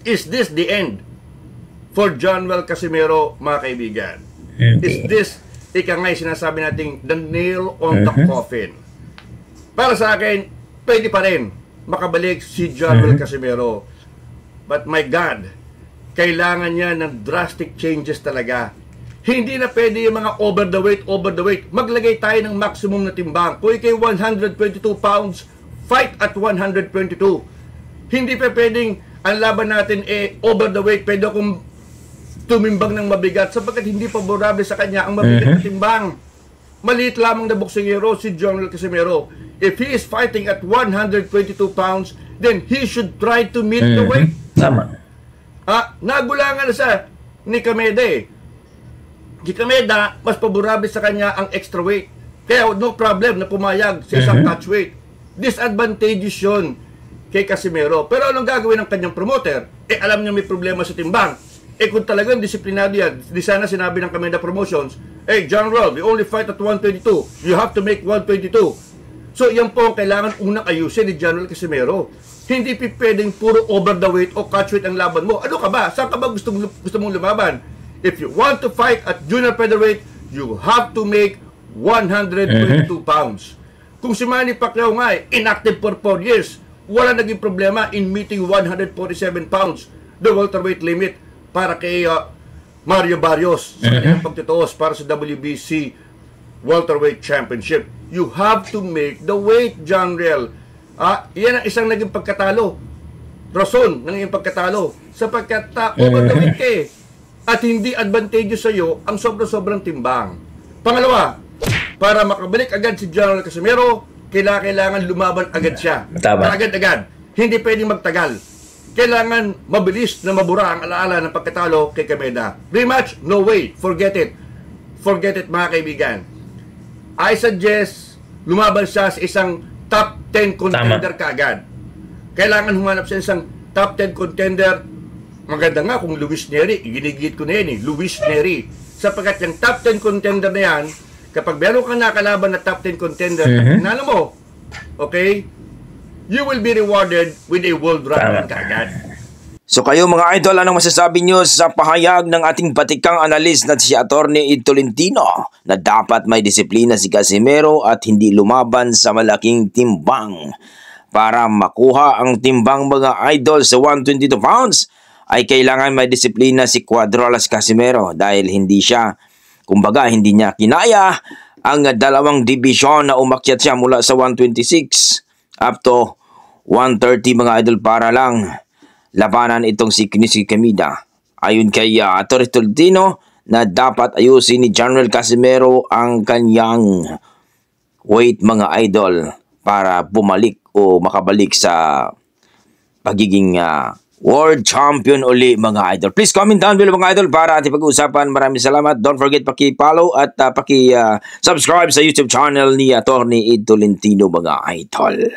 Is this the end for Jonwell Casimero, mga kaibigan? Is this, ika nga sinasabi nating the nail on the coffin? Para sa akin, pwede pa rin makabalik si Jonwell Casimero. But my God, kailangan niya ng drastic changes talaga. Hindi na pwede yung mga over the weight. Maglagay tayo ng maximum na timbang. Kung ikay 122 pounds, fight at 122. Hindi pa pwedeng ang laban natin over the weight. Pwede akong tumimbang ng mabigat sapagkat hindi favorable sa kanya ang mabigat na timbang. Maliit lamang na boksingero si Jonwell Casimero. If he is fighting at 122 pounds, then he should try to meet the weight. Tama. Nagulangan na sa ni Kameda Si Kameda, mas favorable sa kanya ang extra weight. Kaya no problem na pumayag sa isang catch weight. Disadvantageous yun kay Casimero. Pero anong gagawin ng kanyang promoter? Alam niya may problema sa timbang. Kung talagang disiplinado yan, di sana sinabi ng Kameda Promotions, Jonwell, we only fight at 122. You have to make 122. So, yan po ang kailangan unang ayusin ni Jonwell Casimero. Hindi pwedeng puro over the weight o catch weight ang laban mo. Ano ka ba? Saan ka ba gusto mong lumaban? If you want to fight at junior featherweight, you have to make 122 pounds. Kung si Manny Pacquiao nga inactive for 4 years, wala naging problema in meeting 147 pounds, the welterweight limit para kay Mario Barrios sa kanyang pagtituos para sa WBC welterweight championship. You have to make the weight, Jonwell. Yan ang isang naging pagkatalo. Rason ng iyong pagkatalo sapagkat over the weight at hindi advantageous sa iyo ang sobrang timbang. Pangalawa, para makabalik agad si Jonwell Casimero, kailangan lumaban agad siya. Agad-agad. Hindi pwedeng magtagal. Kailangan mabilis na mabura ang alaala ng pagkatalo kay Kameda. Rematch? No way. Forget it. Forget it, mga kaibigan. I suggest lumaban siya sa isang top 10 contender kaagad. Kailangan humanap sa isang top 10 contender. Maganda nga kung Luis Nery. Ginigit ko na yan Luis Nery. Sapagkat yung top 10 contender na yan, kapag meron kang nakalaban na top 10 contender, at mo, okay, you will be rewarded with a world ranking kaagad. So kayo mga idol, anong masasabi nyo sa pahayag ng ating batikang analyst na si Attorney Ed Tolentino na dapat may disiplina si Casimero at hindi lumaban sa malaking timbang? Para makuha ang timbang mga idol sa 122 pounds, ay kailangan may disiplina si Cuadrolas Casimero dahil hindi niya kinaya ang dalawang division na umakyat siya mula sa 126 up to 130 mga idol para lang labanan itong si Kameda. Ayon kay Attorney Tolentino na dapat ayusin ni Jonwell Casimero ang kanyang weight mga idol para bumalik o makabalik sa pagiging world champion uli mga idol. Please comment down below mga idol para ating pag-uusapan. Maraming salamat. Don't forget paki-follow at paki-subscribe sa YouTube channel ni Attorney Ed Tolentino mga idol.